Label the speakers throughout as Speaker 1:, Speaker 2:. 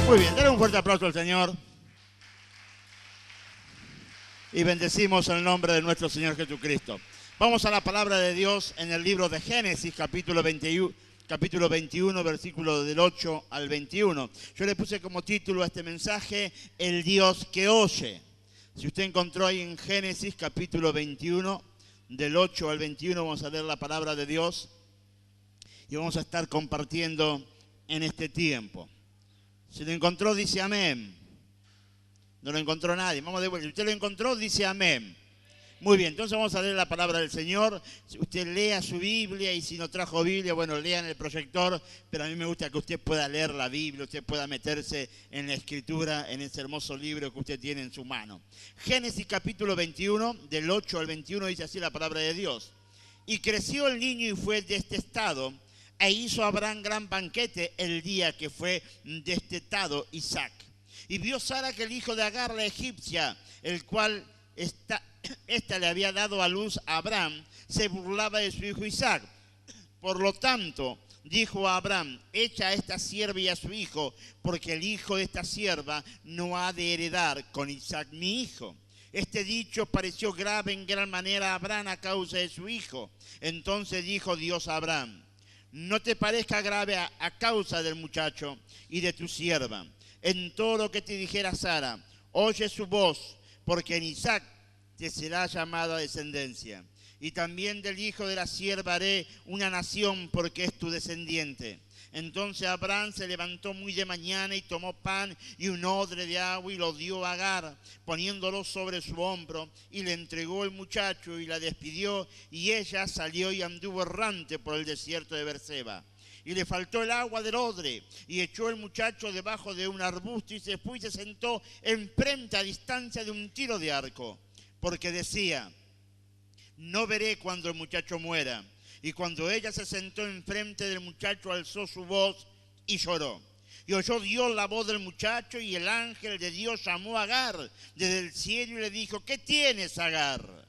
Speaker 1: Muy bien, denle un fuerte aplauso al Señor. Y bendecimos el nombre de nuestro Señor Jesucristo. Vamos a la palabra de Dios en el libro de Génesis, capítulo 21, versículo del 8 al 21. Yo le puse como título a este mensaje, El Dios que oye. Si usted encontró ahí en Génesis, capítulo 21, del 8 al 21, vamos a leer la palabra de Dios y vamos a estar compartiendo en este tiempo. Si lo encontró, dice amén. No lo encontró nadie. Vamos de vuelta. Si usted lo encontró, dice amén. Muy bien, entonces vamos a leer la palabra del Señor. Si usted lea su Biblia y si no trajo Biblia, bueno, lea en el proyector, pero a mí me gusta que usted pueda leer la Biblia, usted pueda meterse en la Escritura, en ese hermoso libro que usted tiene en su mano. Génesis capítulo 21, del 8 al 21, dice así la palabra de Dios. Y creció el niño y fue destetado, e hizo Abraham gran banquete el día que fue destetado Isaac. Y vio Sara que el hijo de Agar la egipcia, el cual esta le había dado a luz a Abraham, se burlaba de su hijo Isaac. Por lo tanto, dijo a Abraham, echa a esta sierva y a su hijo, porque el hijo de esta sierva no ha de heredar con Isaac mi hijo. Este dicho pareció grave en gran manera a Abraham a causa de su hijo. Entonces dijo Dios a Abraham, no te parezca grave a causa del muchacho y de tu sierva. En todo lo que te dijera Sara, oye su voz, porque en Isaac te será llamada descendencia. Y también del hijo de la sierva haré una nación, porque es tu descendiente. Entonces Abraham se levantó muy de mañana y tomó pan y un odre de agua y lo dio a Agar, poniéndolo sobre su hombro, y le entregó el muchacho y la despidió, y ella salió y anduvo errante por el desierto de Berseba. Y le faltó el agua del odre, y echó el muchacho debajo de un arbusto y se fue y se sentó enfrente a distancia de un tiro de arco, porque decía, no veré cuando el muchacho muera. Y cuando ella se sentó enfrente del muchacho, alzó su voz y lloró. Y oyó Dios la voz del muchacho, y el ángel de Dios llamó a Agar desde el cielo y le dijo, ¿qué tienes, Agar?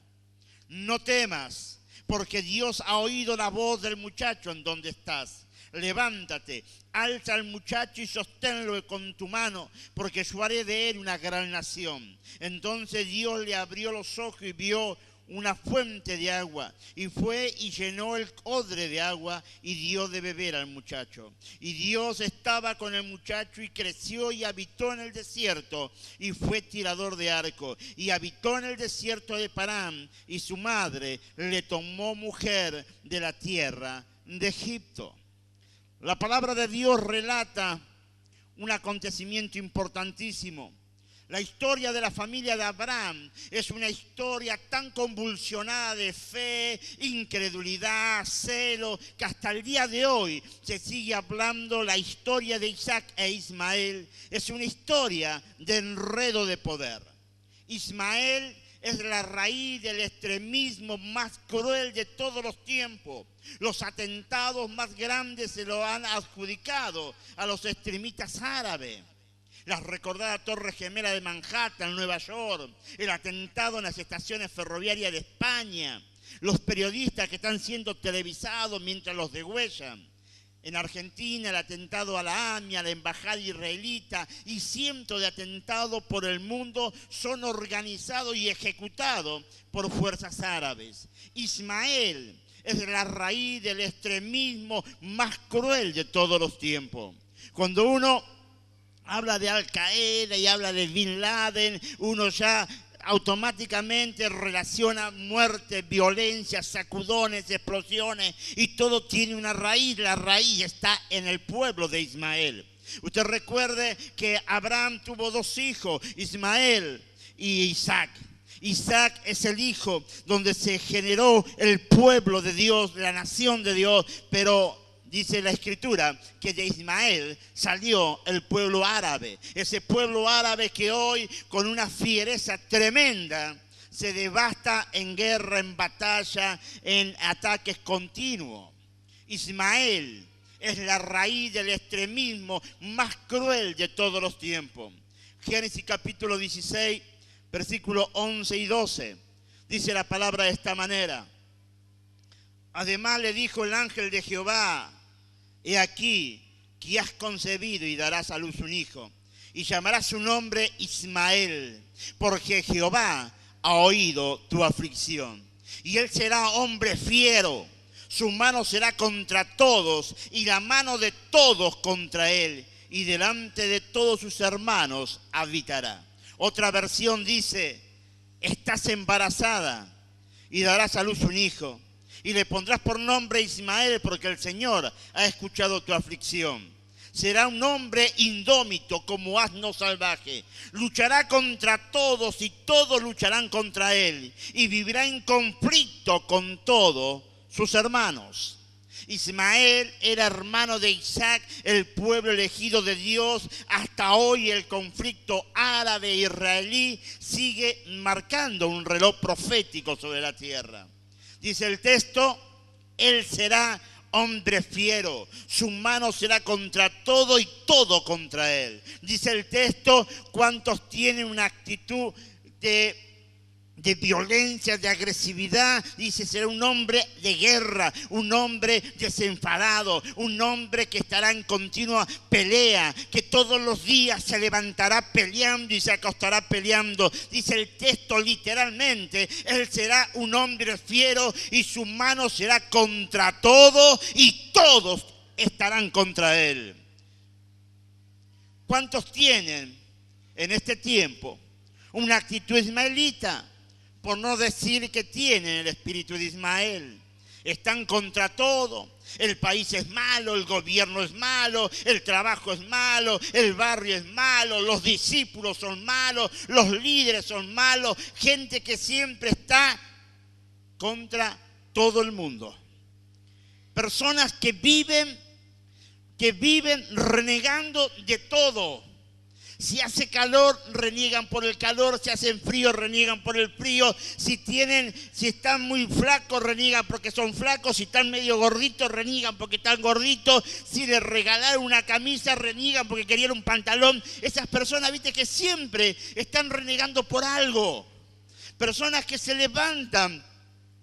Speaker 1: No temas, porque Dios ha oído la voz del muchacho en donde estás. Levántate, alza al muchacho y sosténlo con tu mano, porque yo haré de él una gran nación. Entonces Dios le abrió los ojos y vio una fuente de agua, y fue y llenó el odre de agua y dio de beber al muchacho. Y Dios estaba con el muchacho y creció y habitó en el desierto, y fue tirador de arco, y habitó en el desierto de Parán, y su madre le tomó mujer de la tierra de Egipto. La palabra de Dios relata un acontecimiento importantísimo. La historia de la familia de Abraham es una historia tan convulsionada de fe, incredulidad, celo, que hasta el día de hoy se sigue hablando. La historia de Isaac e Ismael es una historia de enredo de poder. Ismael es la raíz del extremismo más cruel de todos los tiempos. Los atentados más grandes se lo han adjudicado a los extremistas árabes. La recordada Torre Gemela de Manhattan, Nueva York, el atentado en las estaciones ferroviarias de España, los periodistas que están siendo televisados mientras los degüellan. En Argentina, el atentado a la AMIA, a la embajada israelita y cientos de atentados por el mundo son organizados y ejecutados por fuerzas árabes. Ismael es la raíz del extremismo más cruel de todos los tiempos. Cuando uno habla de Al Qaeda y habla de Bin Laden, uno ya automáticamente relaciona muerte, violencia, sacudones, explosiones, y todo tiene una raíz. La raíz está en el pueblo de Ismael. Usted recuerde que Abraham tuvo dos hijos, Ismael y Isaac. Isaac es el hijo donde se generó el pueblo de Dios, la nación de Dios, pero dice la Escritura que de Ismael salió el pueblo árabe. Ese pueblo árabe que hoy con una fiereza tremenda se devasta en guerra, en batalla, en ataques continuos. Ismael es la raíz del extremismo más cruel de todos los tiempos. Génesis capítulo 16, versículos 11 y 12. Dice la palabra de esta manera. Además le dijo el ángel de Jehová, he aquí que has concebido y darás a luz un hijo, y llamará su nombre Ismael, porque Jehová ha oído tu aflicción. Y él será hombre fiero, su mano será contra todos y la mano de todos contra él, y delante de todos sus hermanos habitará. Otra versión dice, estás embarazada y darás a luz un hijo, y le pondrás por nombre Ismael, porque el Señor ha escuchado tu aflicción. Será un hombre indómito como asno salvaje. Luchará contra todos y todos lucharán contra él. Y vivirá en conflicto con todos sus hermanos. Ismael era hermano de Isaac, el pueblo elegido de Dios. Hasta hoy el conflicto árabe-israelí sigue marcando un reloj profético sobre la tierra. Dice el texto, él será hombre fiero, su mano será contra todo y todo contra él. Dice el texto, ¿cuántos tienen una actitud de violencia, de agresividad? Dice, será un hombre de guerra, un hombre desenfadado, un hombre que estará en continua pelea, que todos los días se levantará peleando y se acostará peleando. Dice el texto literalmente, él será un hombre fiero y su mano será contra todo y todos estarán contra él. ¿Cuántos tienen en este tiempo una actitud ismaelita? Por no decir que tienen el espíritu de Ismael. Están contra todo. El país es malo, el gobierno es malo, el trabajo es malo, el barrio es malo, los discípulos son malos, los líderes son malos. Gente que siempre está contra todo el mundo. Personas que viven renegando de todo. Si hace calor, reniegan por el calor. Si hacen frío, reniegan por el frío. Si están muy flacos, reniegan porque son flacos. Si están medio gorditos, reniegan porque están gorditos. Si les regalaron una camisa, reniegan porque querían un pantalón. Esas personas, viste, que siempre están renegando por algo. Personas que se levantan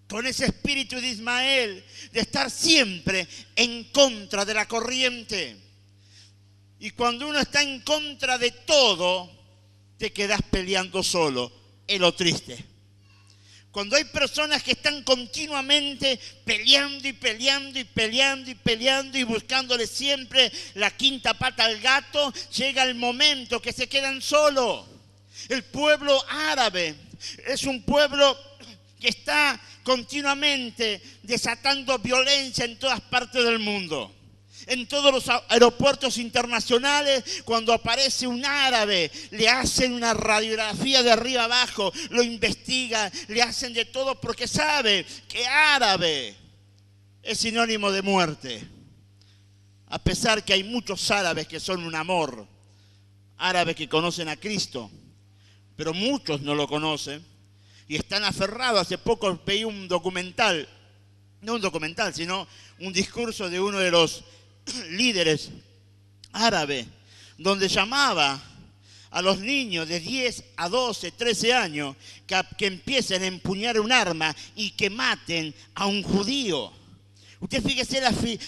Speaker 1: con ese espíritu de Ismael, de estar siempre en contra de la corriente. Y cuando uno está en contra de todo, te quedas peleando solo. Es lo triste. Cuando hay personas que están continuamente peleando y peleando y peleando y peleando y buscándole siempre la quinta pata al gato, llega el momento que se quedan solos. El pueblo árabe es un pueblo que está continuamente desatando violencia en todas partes del mundo. En todos los aeropuertos internacionales, cuando aparece un árabe, le hacen una radiografía de arriba abajo, lo investigan, le hacen de todo porque sabe que árabe es sinónimo de muerte. A pesar que hay muchos árabes que son un amor, árabes que conocen a Cristo, pero muchos no lo conocen y están aferrados. Hace poco veí un documental, no un documental, sino un discurso de uno de los líderes árabes, donde llamaba a los niños de 10 a 12, 13 años que empiecen a empuñar un arma y que maten a un judío. Usted fíjese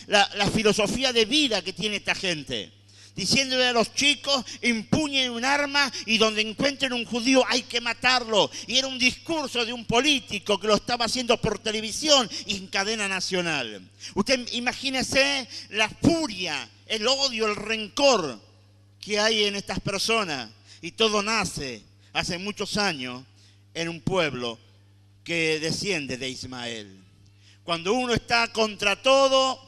Speaker 1: la filosofía de vida que tiene esta gente. Diciéndole a los chicos, empuñen un arma y donde encuentren un judío hay que matarlo. Y era un discurso de un político que lo estaba haciendo por televisión y en cadena nacional. Usted imagínese la furia, el odio, el rencor que hay en estas personas. Y todo nace hace muchos años en un pueblo que desciende de Ismael. Cuando uno está contra todo,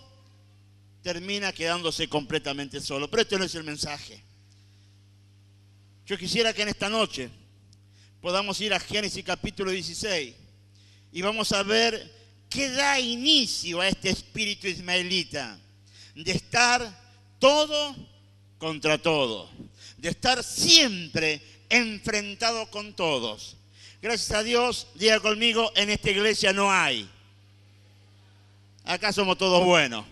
Speaker 1: termina quedándose completamente solo. Pero este no es el mensaje. Yo quisiera que en esta noche podamos ir a Génesis capítulo 16 y vamos a ver qué da inicio a este espíritu ismaelita de estar todo contra todo, de estar siempre enfrentado con todos. Gracias a Dios, diga conmigo, en esta iglesia no hay. Acá somos todos buenos.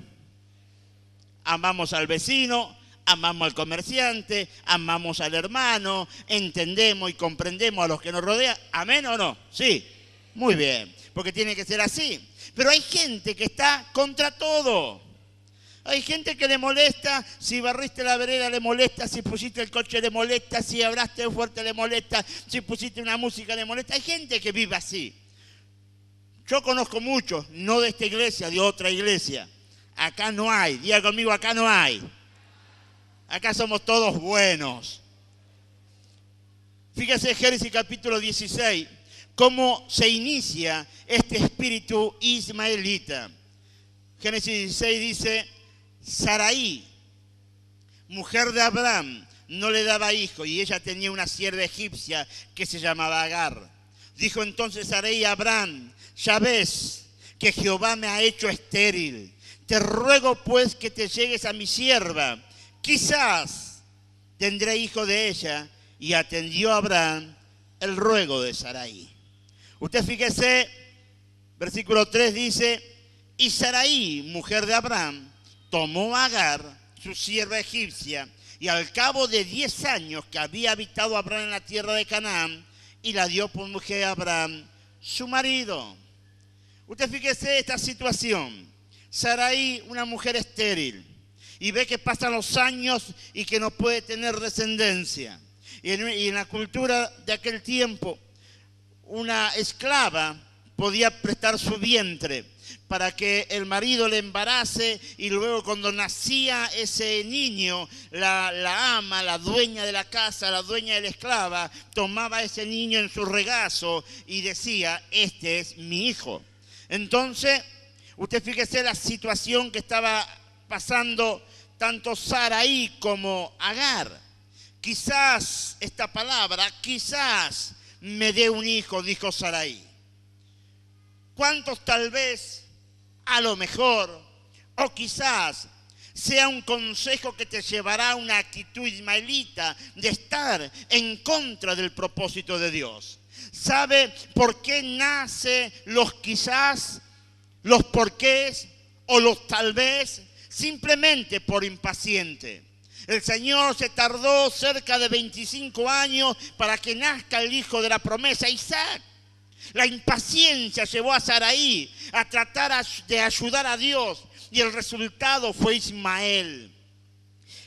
Speaker 1: Amamos al vecino, amamos al comerciante, amamos al hermano, entendemos y comprendemos a los que nos rodean. ¿Amén o no? Sí, muy bien, porque tiene que ser así. Pero hay gente que está contra todo. Hay gente que le molesta, si barriste la vereda le molesta, si pusiste el coche le molesta, si hablaste fuerte le molesta, si pusiste una música le molesta. Hay gente que vive así. Yo conozco muchos, no de esta iglesia, de otra iglesia. Acá no hay, diga conmigo, acá no hay. Acá somos todos buenos. Fíjese Génesis capítulo 16, cómo se inicia este espíritu ismaelita. Génesis 16 dice, Sarai, mujer de Abraham, no le daba hijo y ella tenía una sierva egipcia que se llamaba Agar. Dijo entonces Sarai a Abraham, ya ves que Jehová me ha hecho estéril. Te ruego pues que te llegues a mi sierva. Quizás tendré hijo de ella. Y atendió a Abraham el ruego de Sarai. Usted fíjese, versículo 3 dice, y Sarai, mujer de Abraham, tomó a Agar, su sierva egipcia, y al cabo de 10 años que había habitado Abraham en la tierra de Canaán, y la dio por mujer a Abraham, su marido. Usted fíjese esta situación. Sarai, una mujer estéril, y ve que pasan los años y que no puede tener descendencia. Y en la cultura de aquel tiempo, una esclava podía prestar su vientre para que el marido le embarace y luego cuando nacía ese niño, la ama, la dueña de la casa, la dueña de la esclava, tomaba a ese niño en su regazo y decía, este es mi hijo. Entonces, usted fíjese la situación que estaba pasando tanto Sarai como Agar. Quizás esta palabra, quizás me dé un hijo, dijo Sarai. ¿Cuántos tal vez, a lo mejor, o quizás sea un consejo que te llevará a una actitud ismaelita de estar en contra del propósito de Dios? ¿Sabe por qué nace los quizás, los porqués o los tal vez? Simplemente por impaciente. El Señor se tardó cerca de 25 años para que nazca el hijo de la promesa, Isaac. La impaciencia llevó a Sarai a tratar de ayudar a Dios y el resultado fue Ismael.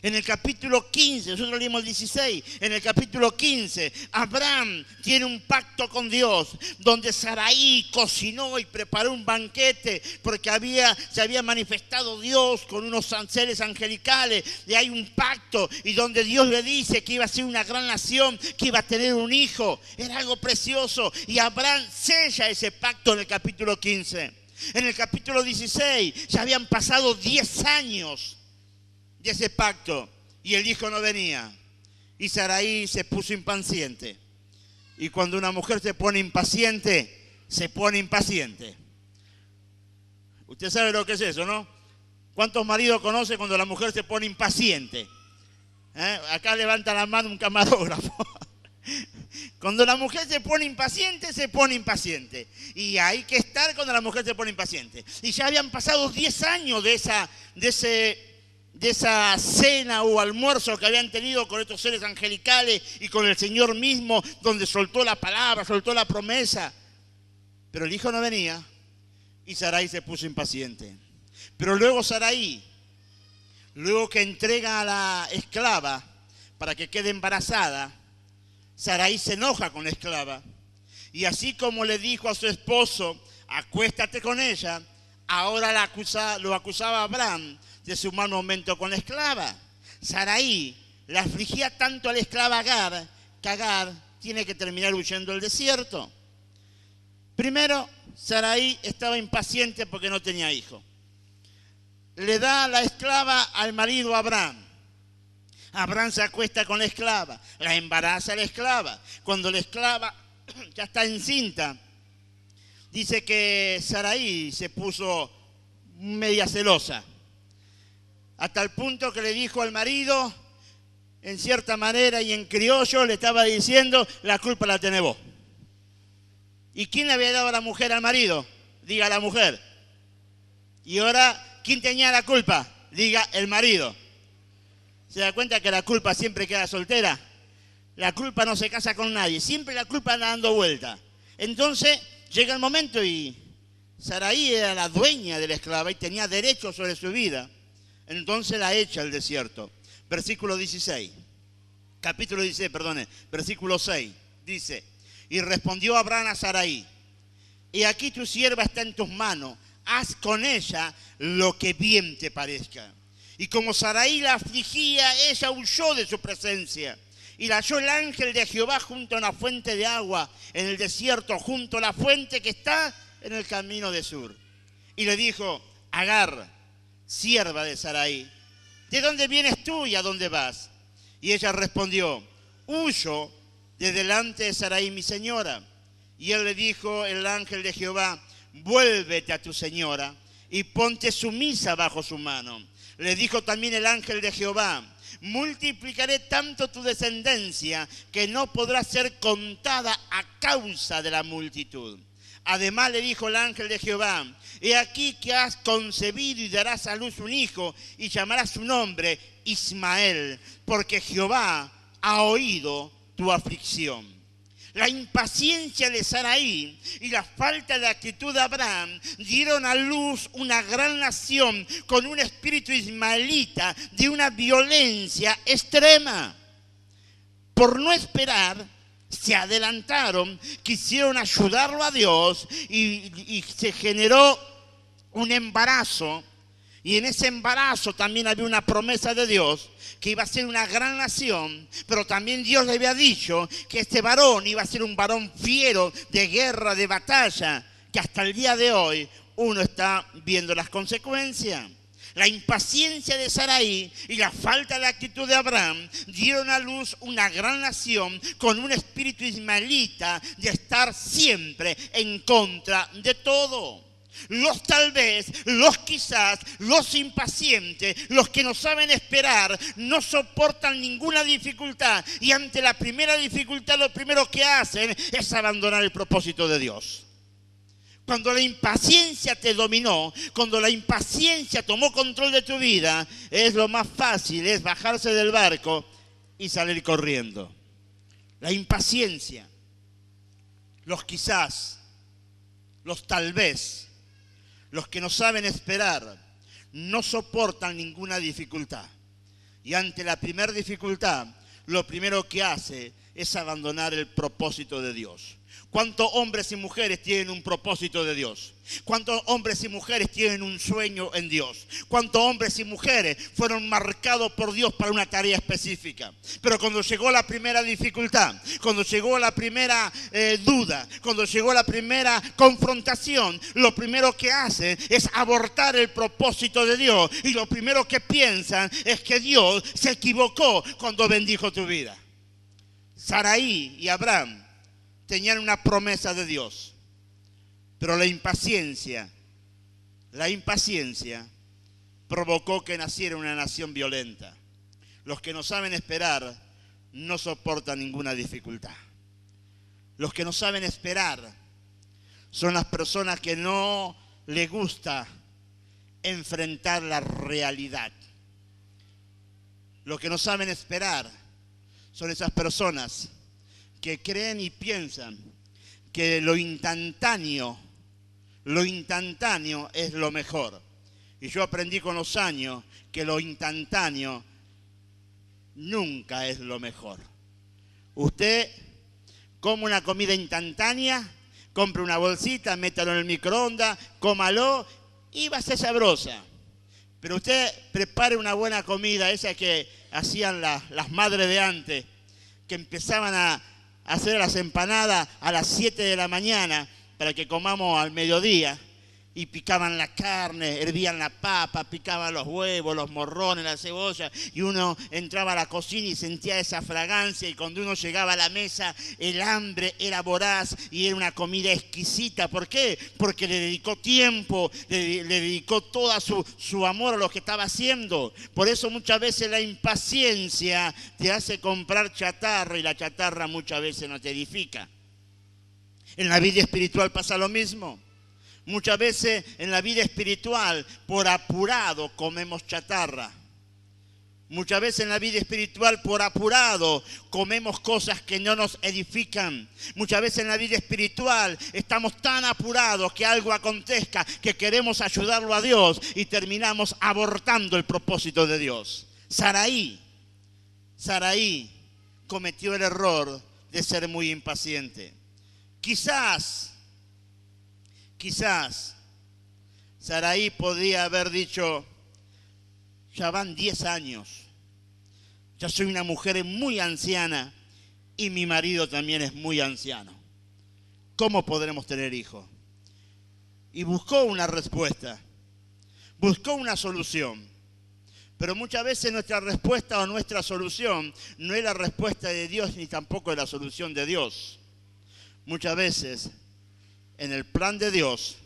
Speaker 1: En el capítulo 15, nosotros leímos el 16, en el capítulo 15, Abraham tiene un pacto con Dios, donde Sarai cocinó y preparó un banquete, porque se había manifestado Dios con unos seres angelicales, y hay un pacto, y donde Dios le dice que iba a ser una gran nación, que iba a tener un hijo, era algo precioso, y Abraham sella ese pacto en el capítulo 15. En el capítulo 16, ya habían pasado 10 años de ese pacto y el hijo no venía y Sarai se puso impaciente. Y cuando una mujer se pone impaciente, se pone impaciente. Usted sabe lo que es eso, ¿no? ¿Cuántos maridos conoce cuando la mujer se pone impaciente? Acá levanta la mano un camarógrafo. Cuando la mujer se pone impaciente, se pone impaciente. Y hay que estar cuando la mujer se pone impaciente. Y ya habían pasado 10 años de esa cena o almuerzo que habían tenido con estos seres angelicales y con el Señor mismo, donde soltó la palabra, soltó la promesa. Pero el hijo no venía y Sarai se puso impaciente. Pero luego Sarai, luego que entrega a la esclava para que quede embarazada, Sarai se enoja con la esclava. Y así como le dijo a su esposo, acuéstate con ella, ahora lo acusaba a Abraham de su mal momento con la esclava. Sarai le afligía tanto a la esclava Agar, que Agar tiene que terminar huyendo del desierto. Primero, Sarai estaba impaciente porque no tenía hijo. Le da la esclava al marido Abraham. Abraham se acuesta con la esclava, la embaraza a la esclava. Cuando la esclava ya está encinta, dice que Sarai se puso media celosa. Hasta el punto que le dijo al marido, en cierta manera y en criollo, le estaba diciendo, la culpa la tenés vos. ¿Y quién le había dado a la mujer al marido? Diga la mujer. Y ahora, ¿quién tenía la culpa? Diga el marido. ¿Se da cuenta que la culpa siempre queda soltera? La culpa no se casa con nadie, siempre la culpa anda dando vuelta. Entonces, llega el momento y Sarai era la dueña de la esclava y tenía derecho sobre su vida. Entonces la echa al desierto. Versículo 16. Capítulo 16, perdone. Versículo 6. Dice, y respondió Abraham a Sarai, y aquí tu sierva está en tus manos, haz con ella lo que bien te parezca. Y como Sarai la afligía, ella huyó de su presencia. Y la halló el ángel de Jehová junto a una fuente de agua en el desierto, junto a la fuente que está en el camino de Sur. Y le dijo, Agar, sierva de Sarai, ¿de dónde vienes tú y a dónde vas? Y ella respondió, huyo de delante de Sarai mi señora. Y él le dijo, el ángel de Jehová, vuélvete a tu señora y ponte sumisa bajo su mano. Le dijo también el ángel de Jehová, multiplicaré tanto tu descendencia que no podrá ser contada a causa de la multitud. Además le dijo el ángel de Jehová, he aquí que has concebido y darás a luz un hijo y llamarás su nombre Ismael, porque Jehová ha oído tu aflicción. La impaciencia de Sarai y la falta de actitud de Abraham dieron a luz una gran nación con un espíritu ismaelita de una violencia extrema. Por no esperar, se adelantaron, quisieron ayudarlo a Dios y se generó un embarazo. Y en ese embarazo también había una promesa de Dios que iba a ser una gran nación, pero también Dios le había dicho que este varón iba a ser un varón fiero de guerra, de batalla, que hasta el día de hoy uno está viendo las consecuencias. La impaciencia de Sarai y la falta de actitud de Abraham dieron a luz una gran nación con un espíritu ismaelita de estar siempre en contra de todo. Los tal vez, los quizás, los impacientes, los que no saben esperar, no soportan ninguna dificultad y ante la primera dificultad lo primero que hacen es abandonar el propósito de Dios. Cuando la impaciencia te dominó, cuando la impaciencia tomó control de tu vida, es lo más fácil, es bajarse del barco y salir corriendo. La impaciencia, los quizás, los tal vez, los que no saben esperar, no soportan ninguna dificultad. Y ante la primera dificultad, lo primero que hace es abandonar el propósito de Dios. ¿Cuántos hombres y mujeres tienen un propósito de Dios? ¿Cuántos hombres y mujeres tienen un sueño en Dios? ¿Cuántos hombres y mujeres fueron marcados por Dios para una tarea específica? Pero cuando llegó la primera dificultad, cuando llegó la primera duda, cuando llegó la primera confrontación, lo primero que hacen es abortar el propósito de Dios. Y lo primero que piensan es que Dios se equivocó cuando bendijo tu vida. Sarai y Abraham tenían una promesa de Dios, pero la impaciencia provocó que naciera una nación violenta. Los que no saben esperar no soportan ninguna dificultad. Los que no saben esperar son las personas que no les gusta enfrentar la realidad. Los que no saben esperar son esas personas que creen y piensan que lo instantáneo es lo mejor. Y yo aprendí con los años que lo instantáneo nunca es lo mejor. Usted come una comida instantánea, compre una bolsita, métalo en el microondas, cómalo y va a ser sabrosa. Pero usted prepare una buena comida, esa que hacían las madres de antes, que empezaban a hacer las empanadas a las 7 de la mañana para que comamos al mediodía, y picaban la carne, hervían la papa, picaban los huevos, los morrones, la cebolla, y uno entraba a la cocina y sentía esa fragancia, y cuando uno llegaba a la mesa el hambre era voraz y era una comida exquisita. ¿Por qué? Porque le dedicó tiempo, le dedicó todo su amor a lo que estaba haciendo. Por eso muchas veces la impaciencia te hace comprar chatarra, y la chatarra muchas veces no te edifica. En la vida espiritual pasa lo mismo. Muchas veces en la vida espiritual, por apurado, comemos chatarra. Muchas veces en la vida espiritual, por apurado, comemos cosas que no nos edifican. Muchas veces en la vida espiritual estamos tan apurados que algo acontezca, que queremos ayudarlo a Dios y terminamos abortando el propósito de Dios. Saraí cometió el error de ser muy impaciente. Quizás Saraí podría haber dicho: ya van 10 años, ya soy una mujer muy anciana y mi marido también es muy anciano. ¿Cómo podremos tener hijos? Y buscó una respuesta, buscó una solución. Pero muchas veces nuestra respuesta o nuestra solución no es la respuesta de Dios ni tampoco es la solución de Dios. Muchas veces en el plan de Dios,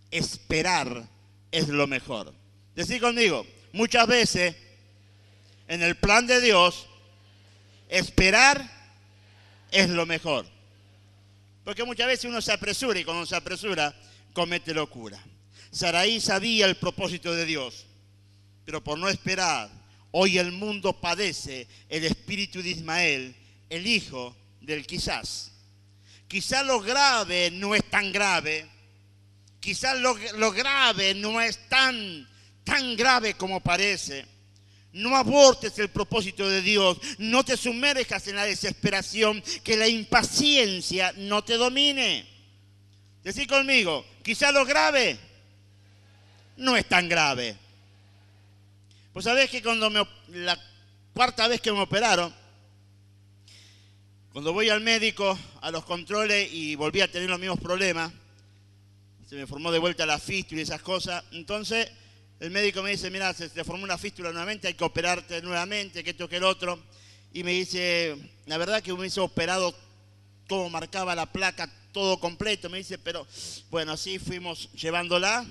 Speaker 1: esperar es lo mejor. Decí conmigo: muchas veces, en el plan de Dios, esperar es lo mejor. Porque muchas veces uno se apresura y cuando se apresura, comete locura. Saraí sabía el propósito de Dios, pero por no esperar, hoy el mundo padece el espíritu de Ismael, el hijo del quizás. Quizás lo grave no es tan grave. Quizás lo grave no es tan grave como parece. No abortes el propósito de Dios. No te sumerjas en la desesperación. Que la impaciencia no te domine. Decí conmigo: quizás lo grave no es tan grave. Pues sabés que cuando la cuarta vez que me operaron, cuando voy al médico a los controles y volví a tener los mismos problemas, se me formó de vuelta la fístula y esas cosas. Entonces el médico me dice: mira, se te formó una fístula nuevamente, hay que operarte nuevamente, que esto, que el otro. Y me dice: la verdad que me hubiese operado como marcaba la placa, todo completo. Me dice: pero bueno, así fuimos llevándola.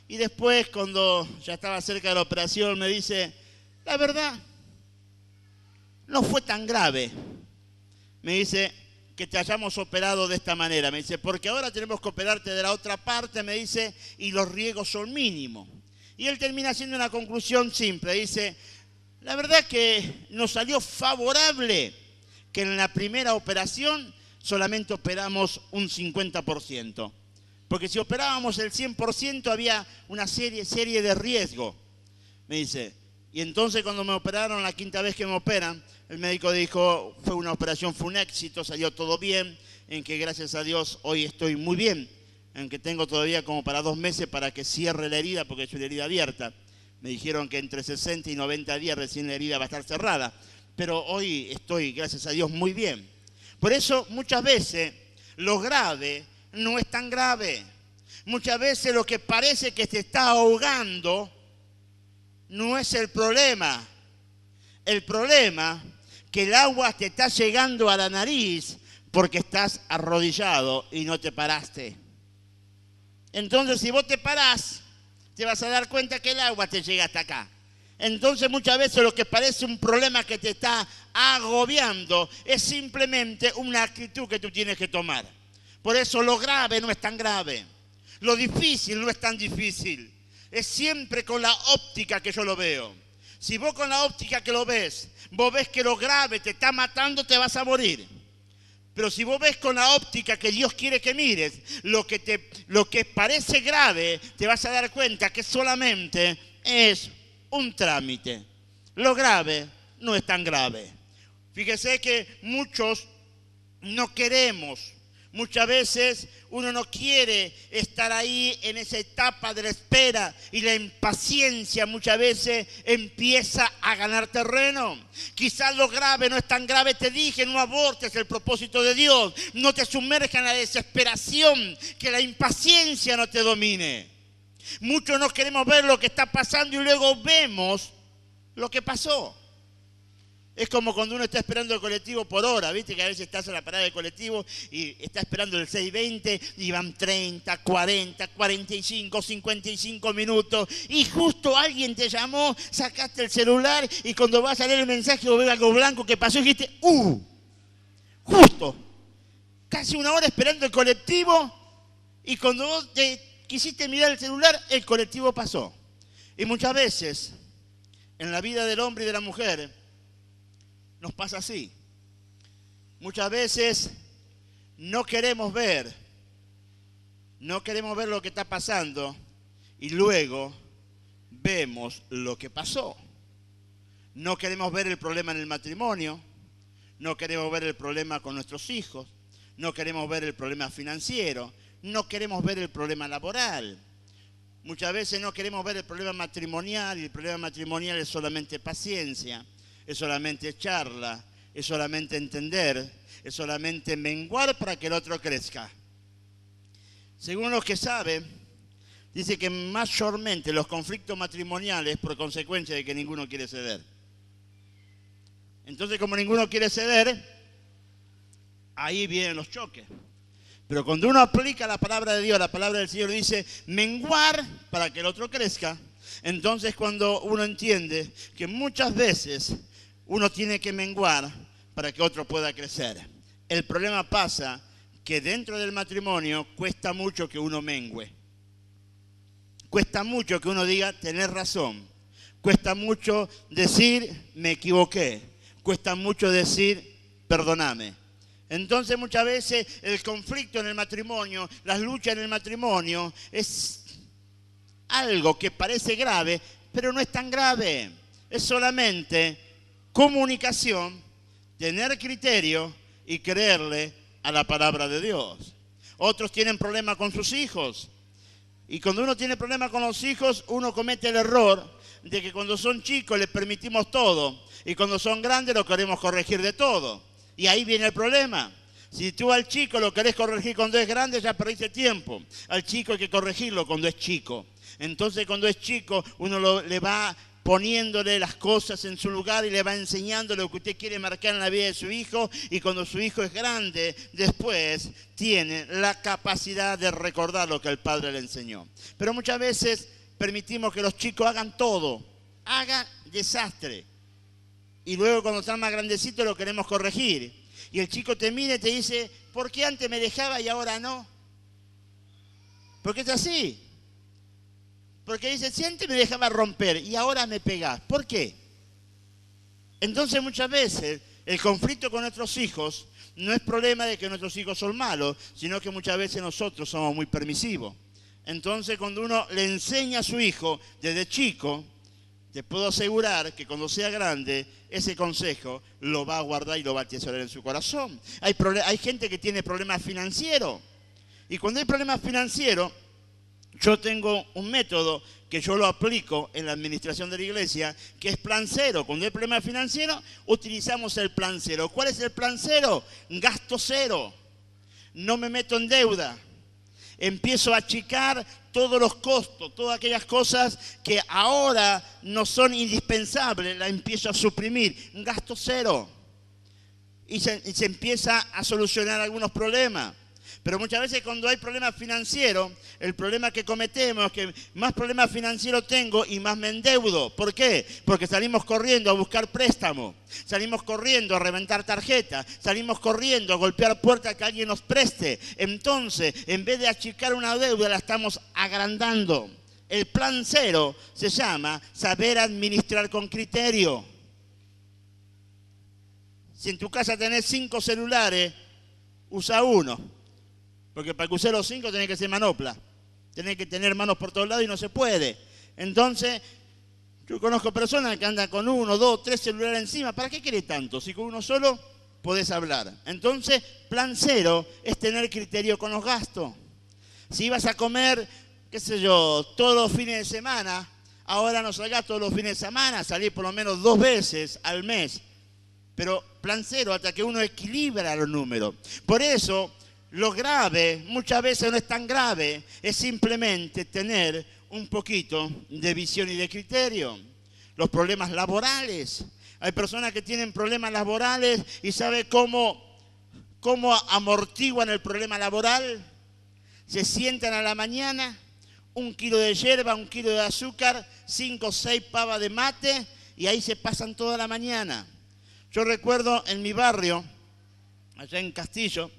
Speaker 1: Y después, cuando ya estaba cerca de la operación, me dice: la verdad, no fue tan grave. Me dice: que te hayamos operado de esta manera. Me dice: porque ahora tenemos que operarte de la otra parte, me dice, y los riesgos son mínimos. Y él termina haciendo una conclusión simple. Dice: la verdad que nos salió favorable que en la primera operación solamente operamos un 50%. Porque si operábamos el 100% había una serie de riesgos. Me dice. Y entonces cuando me operaron, la quinta vez que me operan, el médico dijo: fue una operación, fue un éxito, salió todo bien, en que gracias a Dios hoy estoy muy bien, en que tengo todavía como para 2 meses para que cierre la herida, porque es una herida abierta. Me dijeron que entre 60 y 90 días recién la herida va a estar cerrada, pero hoy estoy, gracias a Dios, muy bien. Por eso muchas veces lo grave no es tan grave. Muchas veces lo que parece que te está ahogando no es el problema. El problema que el agua te está llegando a la nariz porque estás arrodillado y no te paraste. Entonces, si vos te parás, te vas a dar cuenta que el agua te llega hasta acá. Entonces, muchas veces lo que parece un problema que te está agobiando es simplemente una actitud que tú tienes que tomar. Por eso lo grave no es tan grave. Lo difícil no es tan difícil. Es siempre con la óptica que yo lo veo. Si vos con la óptica que lo ves, vos ves que lo grave te está matando, te vas a morir. Pero si vos ves con la óptica que Dios quiere que mires, lo que parece grave, te vas a dar cuenta que solamente es un trámite. Lo grave no es tan grave. Fíjese que muchos no queremos. Muchas veces uno no quiere estar ahí en esa etapa de la espera y la impaciencia muchas veces empieza a ganar terreno. Quizás lo grave no es tan grave, te dije, no abortes el propósito de Dios, no te sumerjas en la desesperación, que la impaciencia no te domine. Muchos no queremos ver lo que está pasando y luego vemos lo que pasó. Es como cuando uno está esperando el colectivo por hora, ¿viste? Que a veces estás en la parada del colectivo y está esperando el 6:20 y van 30, 40, 45, 55 minutos y justo alguien te llamó, sacaste el celular y cuando vas a leer el mensaje o ves algo blanco que pasó y dijiste, justo, casi una hora esperando el colectivo y cuando vos te quisiste mirar el celular, el colectivo pasó. Y muchas veces en la vida del hombre y de la mujer nos pasa así. Muchas veces no queremos ver lo que está pasando y luego vemos lo que pasó. No queremos ver el problema en el matrimonio, no queremos ver el problema con nuestros hijos, no queremos ver el problema financiero, no queremos ver el problema laboral. Muchas veces no queremos ver el problema matrimonial y el problema matrimonial es solamente paciencia, es solamente charla, es solamente entender, es solamente menguar para que el otro crezca. Según los que saben, dice que mayormente los conflictos matrimoniales por consecuencia de que ninguno quiere ceder. Entonces, como ninguno quiere ceder, ahí vienen los choques. Pero cuando uno aplica la palabra de Dios, la palabra del Señor dice menguar para que el otro crezca. Entonces cuando uno entiende que muchas veces uno tiene que menguar para que otro pueda crecer. El problema pasa que dentro del matrimonio cuesta mucho que uno mengüe. Cuesta mucho que uno diga tener razón. Cuesta mucho decir me equivoqué. Cuesta mucho decir perdóname. Entonces muchas veces el conflicto en el matrimonio, las luchas en el matrimonio es algo que parece grave, pero no es tan grave. Es solamente comunicación, tener criterio y creerle a la palabra de Dios. Otros tienen problemas con sus hijos. Y cuando uno tiene problemas con los hijos, uno comete el error de que cuando son chicos les permitimos todo. Y cuando son grandes lo queremos corregir de todo. Y ahí viene el problema. Si tú al chico lo querés corregir cuando es grande, ya perdiste tiempo. Al chico hay que corregirlo cuando es chico. Entonces cuando es chico, uno le va poniéndole las cosas en su lugar y le va enseñando lo que usted quiere marcar en la vida de su hijo. Y cuando su hijo es grande, después tiene la capacidad de recordar lo que el padre le enseñó. Pero muchas veces permitimos que los chicos hagan todo, hagan desastre. Y luego cuando están más grandecitos lo queremos corregir. Y el chico te mira y te dice, ¿por qué antes me dejaba y ahora no? Porque es así. Porque dice, si antes me dejaba romper y ahora me pegás, ¿por qué? Entonces muchas veces el conflicto con nuestros hijos no es problema de que nuestros hijos son malos, sino que muchas veces nosotros somos muy permisivos. Entonces cuando uno le enseña a su hijo desde chico, te puedo asegurar que cuando sea grande, ese consejo lo va a guardar y lo va a atesorar en su corazón. Hay gente que tiene problemas financieros. Y cuando hay problemas financieros, yo tengo un método que yo lo aplico en la administración de la iglesia, que es plan cero. Cuando hay problemas financieros, utilizamos el plan cero. ¿Cuál es el plan cero? Gasto cero. No me meto en deuda. Empiezo a achicar todos los costos, todas aquellas cosas que ahora no son indispensables, las empiezo a suprimir. Gasto cero. Y se empieza a solucionar algunos problemas. Pero muchas veces cuando hay problemas financieros, el problema que cometemos es que más problemas financieros tengo y más me endeudo. ¿Por qué? Porque salimos corriendo a buscar préstamos, salimos corriendo a reventar tarjetas, salimos corriendo a golpear puertas que alguien nos preste. Entonces, en vez de achicar una deuda, la estamos agrandando. El plan cero se llama saber administrar con criterio. Si en tu casa tenés 5 celulares, usa uno. Porque para que use los 5 tenés que ser manopla. Tenés que tener manos por todos lados y no se puede. Entonces, yo conozco personas que andan con 1, 2, 3 celulares encima. ¿Para qué querés tanto? Si con uno solo podés hablar. Entonces, plan cero es tener criterio con los gastos. Si vas a comer, qué sé yo, todos los fines de semana, ahora no salgás todos los fines de semana, salís por lo menos 2 veces al mes. Pero plan cero hasta que uno equilibra los números. Por eso, lo grave muchas veces no es tan grave, es simplemente tener un poquito de visión y de criterio. Los problemas laborales. Hay personas que tienen problemas laborales y ¿sabe cómo amortiguan el problema laboral? Se sientan a la mañana, 1 kilo de yerba, 1 kilo de azúcar, 5 o 6 pavas de mate y ahí se pasan toda la mañana. Yo recuerdo en mi barrio, allá en Castillo,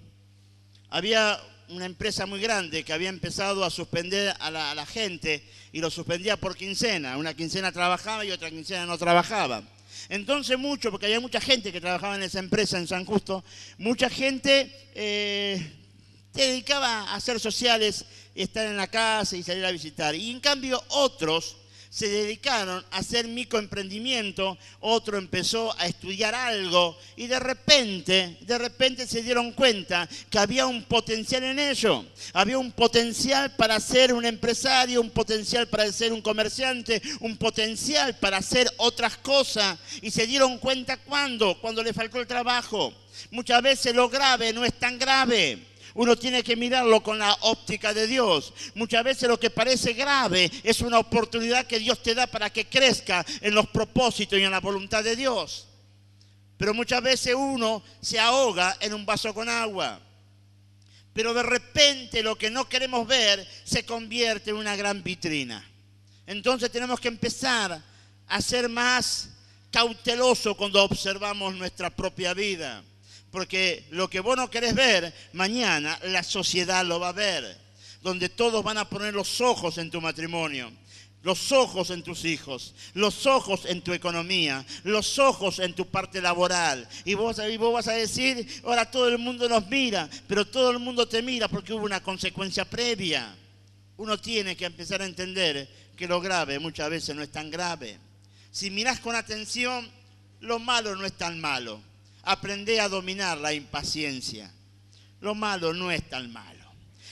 Speaker 1: había una empresa muy grande que había empezado a suspender a la gente y lo suspendía por quincena. Una quincena trabajaba y otra quincena no trabajaba. Entonces porque había mucha gente que trabajaba en esa empresa en San Justo, mucha gente se dedicaba a hacer sociales, estar en la casa y salir a visitar. Y en cambio otros se dedicaron a hacer microemprendimiento, otro empezó a estudiar algo y de repente se dieron cuenta que había un potencial en ello. Había un potencial para ser un empresario, un potencial para ser un comerciante, un potencial para hacer otras cosas. Y se dieron cuenta cuando les faltó el trabajo. Muchas veces lo grave no es tan grave. Uno tiene que mirarlo con la óptica de Dios. Muchas veces lo que parece grave es una oportunidad que Dios te da para que crezca en los propósitos y en la voluntad de Dios. Pero muchas veces uno se ahoga en un vaso con agua. Pero de repente lo que no queremos ver se convierte en una gran vitrina. Entonces tenemos que empezar a ser más cautelosos cuando observamos nuestra propia vida. Porque lo que vos no querés ver, mañana la sociedad lo va a ver. Donde todos van a poner los ojos en tu matrimonio, los ojos en tus hijos, los ojos en tu economía, los ojos en tu parte laboral. Y vos vas a decir, ahora todo el mundo nos mira, pero todo el mundo te mira porque hubo una consecuencia previa. Uno tiene que empezar a entender que lo grave muchas veces no es tan grave. Si mirás con atención, lo malo no es tan malo. Aprende a dominar la impaciencia. Lo malo no es tan malo.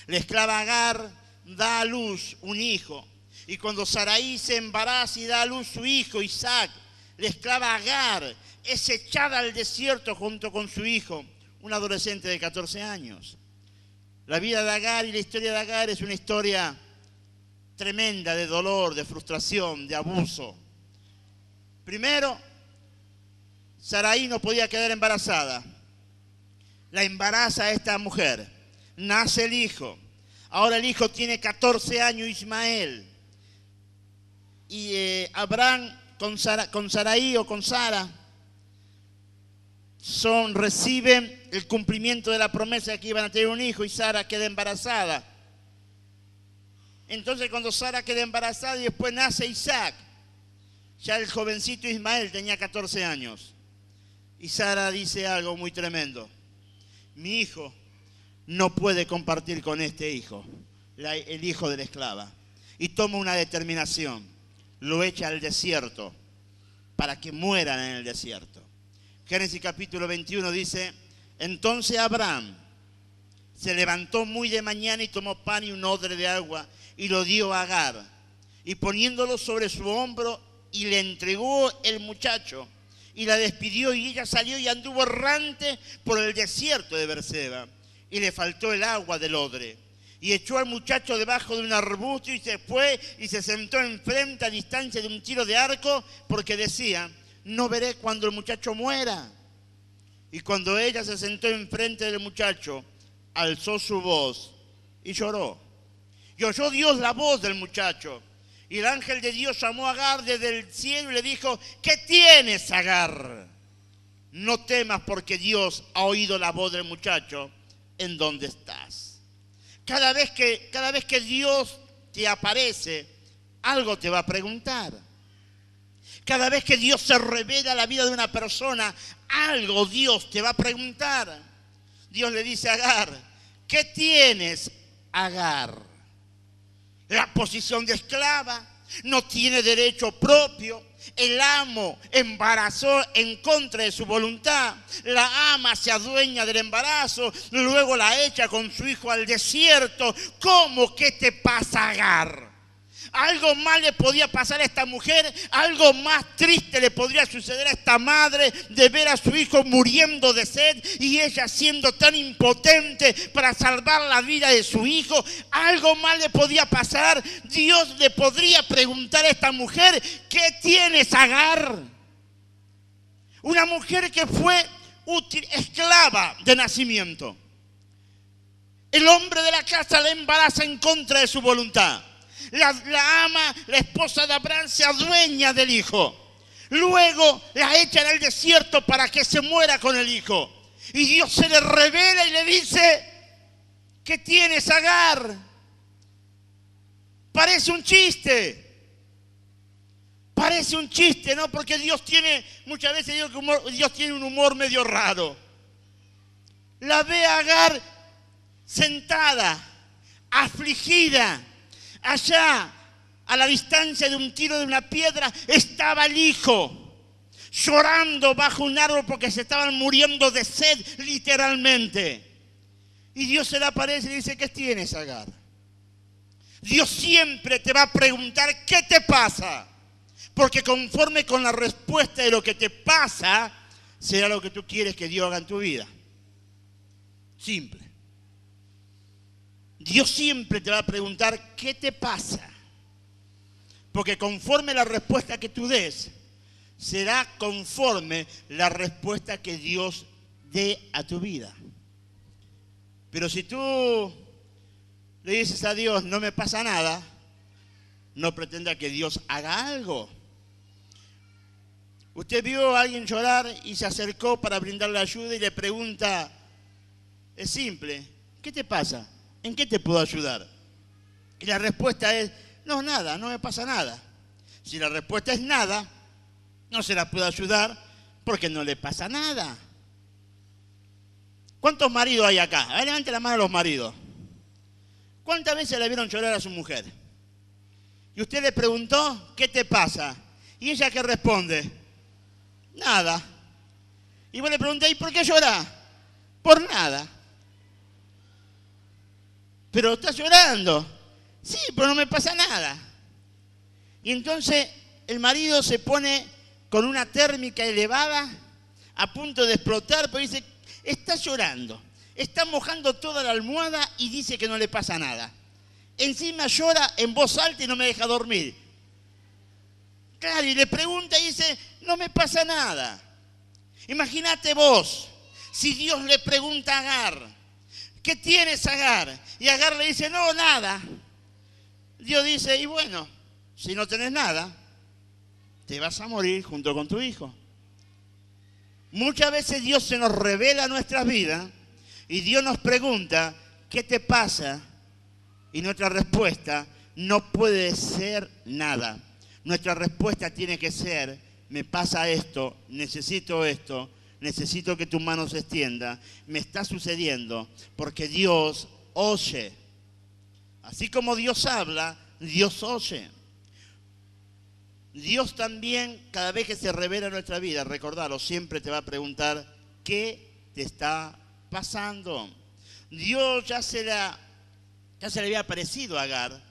Speaker 1: La esclava Agar da a luz un hijo. Y cuando Sarai se embaraza y da a luz su hijo Isaac, la esclava Agar es echada al desierto junto con su hijo, un adolescente de 14 años. La vida de Agar y la historia de Agar es una historia tremenda de dolor, de frustración, de abuso. Primero, Sarai no podía quedar embarazada. La embaraza a esta mujer. Nace el hijo. Ahora el hijo tiene 14 años, Ismael. Y Abraham con Sarai o con Sara reciben el cumplimiento de la promesa de que iban a tener un hijo y Sara queda embarazada. Entonces cuando Sara queda embarazada y después nace Isaac, ya el jovencito Ismael tenía 14 años. Y Sara dice algo muy tremendo. Mi hijo no puede compartir con este hijo, el hijo de la esclava. Y toma una determinación. Lo echa al desierto para que mueran en el desierto. Génesis capítulo 21 dice, entonces Abraham se levantó muy de mañana y tomó pan y un odre de agua y lo dio a Agar. Y poniéndolo sobre su hombro y le entregó el muchacho. Y la despidió y ella salió y anduvo errante por el desierto de Berseba. Y le faltó el agua del odre. Y echó al muchacho debajo de un arbusto y se fue y se sentó enfrente a distancia de un tiro de arco porque decía, no veré cuando el muchacho muera. Y cuando ella se sentó enfrente del muchacho, alzó su voz y lloró. Y oyó Dios la voz del muchacho. Y el ángel de Dios llamó a Agar desde el cielo y le dijo, ¿qué tienes, Agar? No temas porque Dios ha oído la voz del muchacho en donde estás. Cada vez que Dios te aparece, algo te va a preguntar. Cada vez que Dios se revela la vida de una persona, algo Dios te va a preguntar. Dios le dice a Agar, ¿qué tienes, Agar? La posición de esclava, no tiene derecho propio. El amo embarazó en contra de su voluntad. La ama se adueña del embarazo, luego la echa con su hijo al desierto. ¿Cómo que te pasa, Agar? Algo más le podía pasar a esta mujer, algo más triste le podría suceder a esta madre de ver a su hijo muriendo de sed y ella siendo tan impotente para salvar la vida de su hijo. Algo más le podía pasar. Dios le podría preguntar a esta mujer, ¿qué tienes, Agar? Una mujer que fue esclava de nacimiento. El hombre de la casa la embaraza en contra de su voluntad. La ama, la esposa de Abraham, se adueña del hijo. Luego la echan al desierto para que se muera con el hijo. Y Dios se le revela y le dice, ¿qué tienes, Agar? Parece un chiste. Parece un chiste, ¿no? Porque Dios tiene, muchas veces digo que Dios tiene un humor medio raro. La ve a Agar sentada, afligida. Allá, a la distancia de un tiro de una piedra, estaba el hijo, llorando bajo un árbol porque se estaban muriendo de sed, literalmente. Y Dios se le aparece y le dice, ¿qué tienes, Agar? Dios siempre te va a preguntar, ¿qué te pasa? Porque conforme con la respuesta de lo que te pasa, será lo que tú quieres que Dios haga en tu vida. Simple. Dios siempre te va a preguntar, ¿qué te pasa? Porque conforme la respuesta que tú des, será conforme la respuesta que Dios dé a tu vida. Pero si tú le dices a Dios, no me pasa nada, no pretenda que Dios haga algo. Usted vio a alguien llorar y se acercó para brindarle ayuda y le pregunta, es simple, ¿qué te pasa? ¿En qué te puedo ayudar? Y la respuesta es, no, nada, no me pasa nada. Si la respuesta es nada, no se la puede ayudar porque no le pasa nada. ¿Cuántos maridos hay acá? A ver, levante la mano a los maridos. ¿Cuántas veces le vieron llorar a su mujer? Y usted le preguntó, ¿qué te pasa? ¿Y ella qué responde? Nada. Y vos le pregunté, ¿y por qué llorás? Por nada. Pero está llorando. Sí, pero no me pasa nada. Y entonces el marido se pone con una térmica elevada, a punto de explotar, pero dice, está llorando, está mojando toda la almohada y dice que no le pasa nada. Encima llora en voz alta y no me deja dormir. Claro, y le pregunta y dice, no me pasa nada. Imagínate vos, si Dios le pregunta a Agar, ¿qué tienes, Agar? Y Agar le dice, no, nada. Dios dice, y bueno, si no tenés nada, te vas a morir junto con tu hijo. Muchas veces Dios se nos revela nuestras vidas y Dios nos pregunta, ¿qué te pasa? Y nuestra respuesta no puede ser nada. Nuestra respuesta tiene que ser, me pasa esto, necesito que tu mano se extienda, me está sucediendo, porque Dios oye. Así como Dios habla, Dios oye. Dios también, cada vez que se revela en nuestra vida, recordalo, siempre te va a preguntar, ¿qué te está pasando? Dios ya se le había aparecido a Agar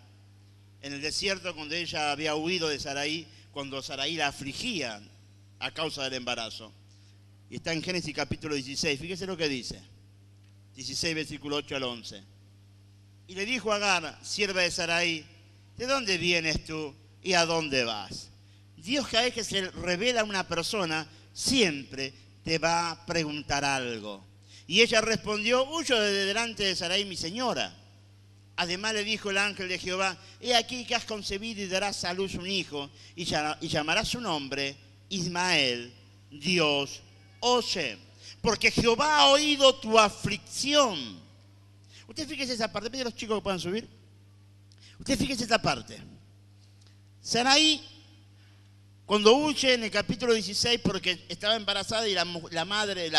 Speaker 1: en el desierto cuando ella había huido de Sarai, cuando Sarai la afligía a causa del embarazo. Y está en Génesis capítulo 16, fíjese lo que dice, 16 versículo 8 al 11. Y le dijo a Agar, sierva de Sarai, ¿de dónde vienes tú y a dónde vas? Dios, cada vez que se revela a una persona, siempre te va a preguntar algo. Y ella respondió, huyo de delante de Sarai, mi señora. Además le dijo el ángel de Jehová, he aquí que has concebido y darás a luz un hijo, y llamarás su nombre Ismael, Dios oye, porque Jehová ha oído tu aflicción. Usted fíjese esa parte, pide a los chicos que puedan subir. Usted fíjese esta parte. Sarai, cuando huye en el capítulo 16 porque estaba embarazada y la madre,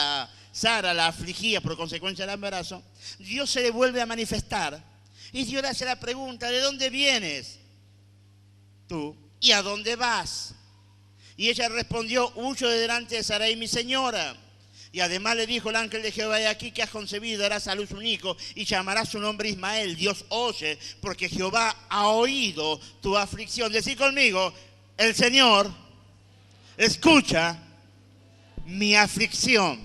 Speaker 1: Sara, la afligía por consecuencia del embarazo, Dios se le vuelve a manifestar y Dios le hace la pregunta, ¿de dónde vienes tú y a dónde vas? Y ella respondió, huyo de delante de Sarai, mi señora. Y además le dijo el ángel de Jehová, he aquí que has concebido, darás a luz un hijo y llamarás su nombre Ismael, Dios oye, porque Jehová ha oído tu aflicción. Decí conmigo, el Señor escucha mi aflicción.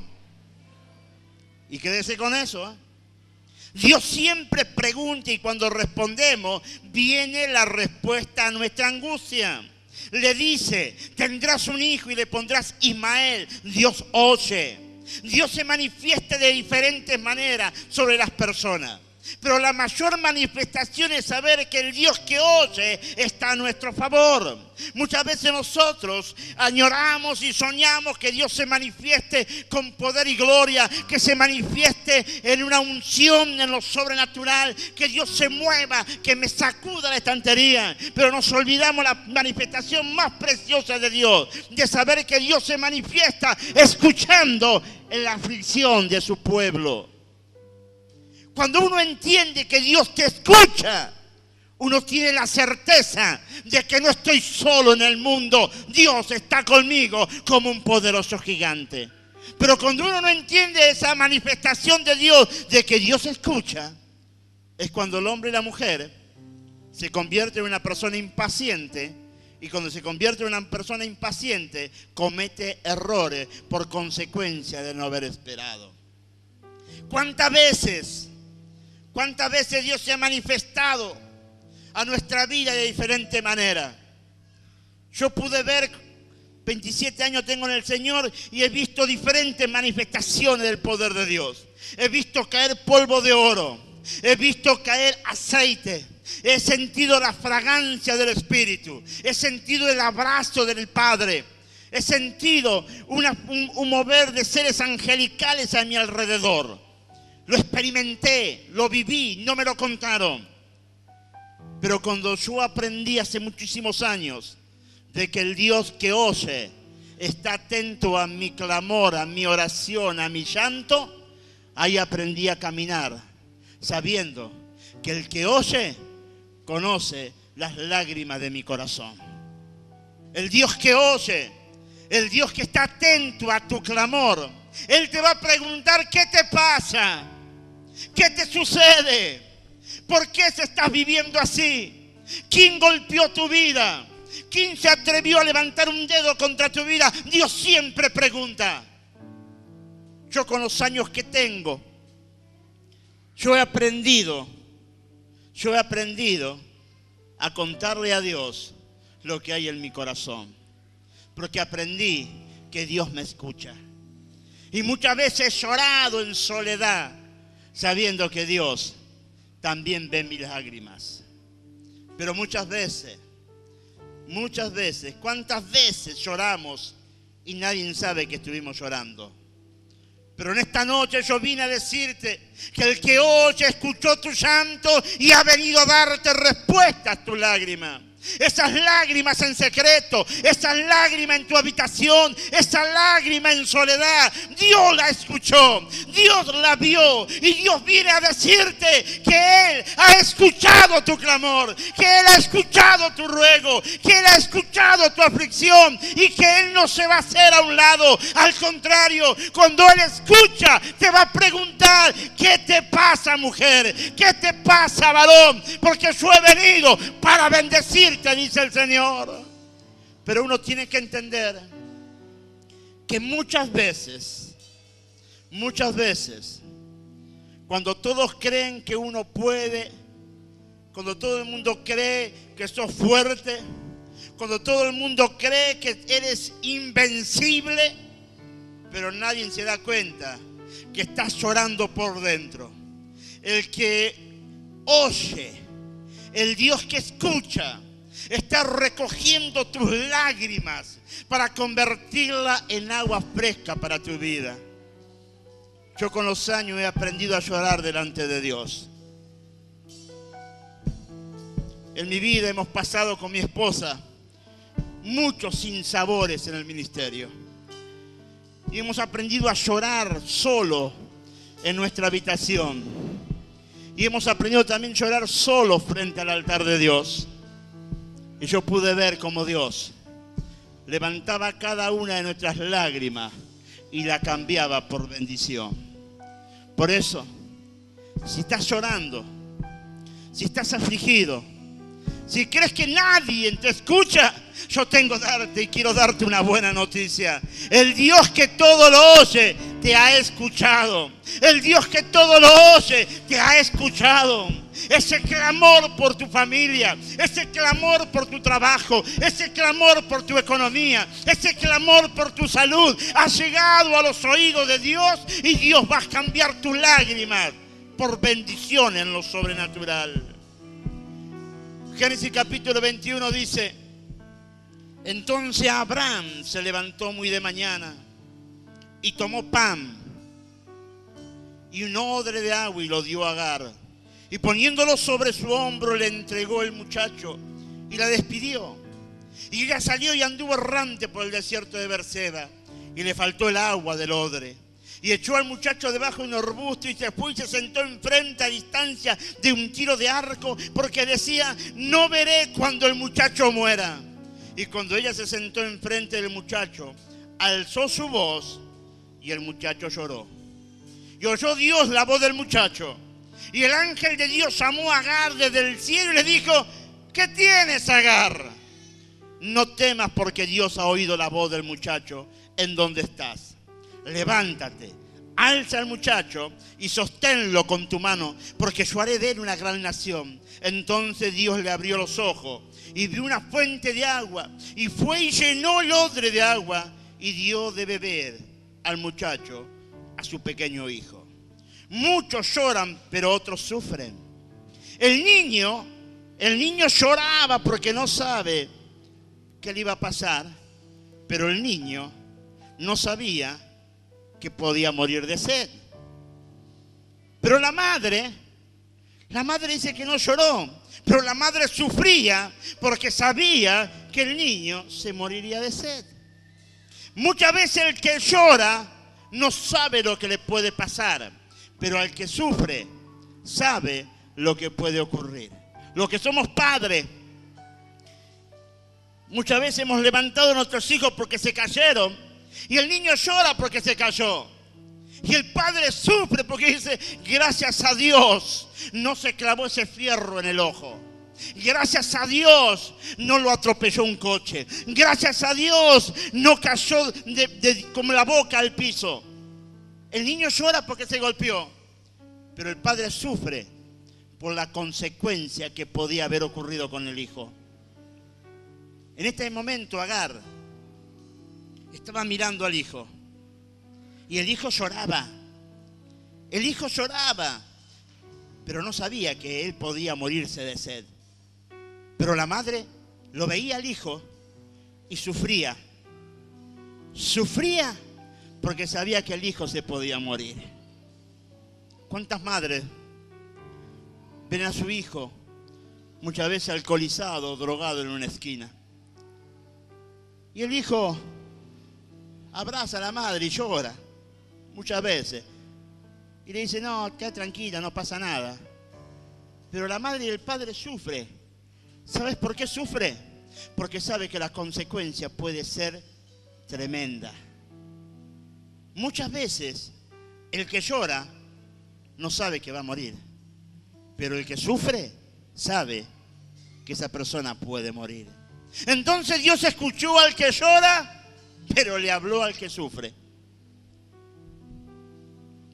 Speaker 1: Y quédese con eso, ¿eh? Dios siempre pregunta y cuando respondemos, viene la respuesta a nuestra angustia. Le dice, tendrás un hijo y le pondrás Ismael, Dios oye. Dios se manifiesta de diferentes maneras sobre las personas. Pero la mayor manifestación es saber que el Dios que oye está a nuestro favor. Muchas veces nosotros añoramos y soñamos que Dios se manifieste con poder y gloria, que se manifieste en una unción en lo sobrenatural, que Dios se mueva, que me sacuda la estantería. Pero nos olvidamos la manifestación más preciosa de Dios, de saber que Dios se manifiesta escuchando en la aflicción de su pueblo. Cuando uno entiende que Dios te escucha, uno tiene la certeza de que no estoy solo en el mundo. Dios está conmigo como un poderoso gigante. Pero cuando uno no entiende esa manifestación de Dios, de que Dios escucha, es cuando el hombre y la mujer se convierten en una persona impaciente. Y cuando se convierte en una persona impaciente, comete errores por consecuencia de no haber esperado. ¿Cuántas veces Dios se ha manifestado a nuestra vida de diferente manera? Yo pude ver, 27 años tengo en el Señor y he visto diferentes manifestaciones del poder de Dios. He visto caer polvo de oro, he visto caer aceite, he sentido la fragancia del Espíritu, he sentido el abrazo del Padre, he sentido un mover de seres angelicales a mi alrededor. Lo experimenté, lo viví, no me lo contaron. Pero cuando yo aprendí hace muchísimos años de que el Dios que oye está atento a mi clamor, a mi oración, a mi llanto, ahí aprendí a caminar, sabiendo que el que oye conoce las lágrimas de mi corazón. El Dios que oye, el Dios que está atento a tu clamor, Él te va a preguntar: ¿qué te pasa? ¿Qué te sucede? ¿Por qué se estás viviendo así? ¿Quién golpeó tu vida? ¿Quién se atrevió a levantar un dedo contra tu vida? Dios siempre pregunta. Yo con los años que tengo, yo he aprendido a contarle a Dios lo que hay en mi corazón. Porque aprendí que Dios me escucha. Y muchas veces he llorado en soledad, sabiendo que Dios también ve mis lágrimas. Pero muchas veces, ¿cuántas veces lloramos y nadie sabe que estuvimos llorando? Pero en esta noche yo vine a decirte que el que oye escuchó tu llanto y ha venido a darte respuesta a tu lágrima. Esas lágrimas en secreto, esas lágrimas en tu habitación, esa lágrima en soledad, Dios la escuchó, Dios la vio y Dios viene a decirte que Él ha escuchado tu clamor, que Él ha escuchado tu ruego, que Él ha escuchado tu aflicción y que Él no se va a hacer a un lado. Al contrario, cuando Él escucha, te va a preguntar: ¿qué te pasa, mujer? ¿Qué te pasa, varón? Porque yo he venido para bendecir, te dice el Señor. Pero uno tiene que entender que muchas veces, cuando todos creen que uno puede, cuando todo el mundo cree que sos fuerte, cuando todo el mundo cree que eres invencible, pero nadie se da cuenta que estás llorando por dentro. El que oye, el Dios que escucha, está recogiendo tus lágrimas para convertirla en agua fresca para tu vida. Yo con los años he aprendido a llorar delante de Dios. En mi vida hemos pasado con mi esposa muchos sinsabores en el ministerio. Y hemos aprendido a llorar solo en nuestra habitación. Y hemos aprendido también a llorar solo frente al altar de Dios. Y yo pude ver cómo Dios levantaba cada una de nuestras lágrimas y la cambiaba por bendición. Por eso, si estás llorando, si estás afligido, si crees que nadie te escucha, yo quiero darte una buena noticia. El Dios que todo lo oye, te ha escuchado. El Dios que todo lo oye, te ha escuchado. Ese clamor por tu familia, ese clamor por tu trabajo, ese clamor por tu economía, ese clamor por tu salud, ha llegado a los oídos de Dios y Dios va a cambiar tus lágrimas por bendición en lo sobrenatural. Génesis capítulo 21 dice: entonces Abraham se levantó muy de mañana y tomó pan y un odre de agua y lo dio a Agar. Y poniéndolo sobre su hombro le entregó el muchacho y la despidió. Y ella salió y anduvo errante por el desierto de Berseba y le faltó el agua del odre. Y echó al muchacho debajo de un arbusto y se fue y se sentó enfrente a distancia de un tiro de arco, porque decía: no veré cuando el muchacho muera. Y cuando ella se sentó enfrente del muchacho, alzó su voz y el muchacho lloró. Y oyó Dios la voz del muchacho. Y el ángel de Dios llamó a Agar desde el cielo y le dijo: ¿qué tienes, Agar? No temas, porque Dios ha oído la voz del muchacho en donde estás. Levántate, alza al muchacho y sosténlo con tu mano, porque yo haré de él una gran nación. Entonces Dios le abrió los ojos y vio una fuente de agua, y fue y llenó el odre de agua y dio de beber al muchacho, a su pequeño hijo. Muchos lloran, pero otros sufren. El niño lloraba porque no sabe qué le iba a pasar, pero el niño no sabía que podía morir de sed. Pero la madre dice que no lloró, pero la madre sufría porque sabía que el niño se moriría de sed. Muchas veces el que llora no sabe lo que le puede pasar, pero al que sufre sabe lo que puede ocurrir. Los que somos padres, muchas veces hemos levantado a nuestros hijos porque se cayeron, y el niño llora porque se cayó. Y el padre sufre porque dice: gracias a Dios no se clavó ese fierro en el ojo. Gracias a Dios no lo atropelló un coche. Gracias a Dios no cayó como la boca al piso. El niño llora porque se golpeó, pero el padre sufre por la consecuencia que podía haber ocurrido con el hijo. En este momento Agar estaba mirando al hijo y el hijo lloraba. El hijo lloraba, pero no sabía que él podía morirse de sed. Pero la madre lo veía al hijo y sufría. Sufría porque sabía que el hijo se podía morir. ¿Cuántas madres ven a su hijo muchas veces alcoholizado, drogado en una esquina? Y el hijo abraza a la madre y llora muchas veces. Y le dice: no, quédate tranquila, no pasa nada. Pero la madre y el padre sufren. ¿Sabes por qué sufre? Porque sabe que la consecuencia puede ser tremenda. Muchas veces el que llora no sabe que va a morir, pero el que sufre sabe que esa persona puede morir. Entonces Dios escuchó al que llora, pero le habló al que sufre.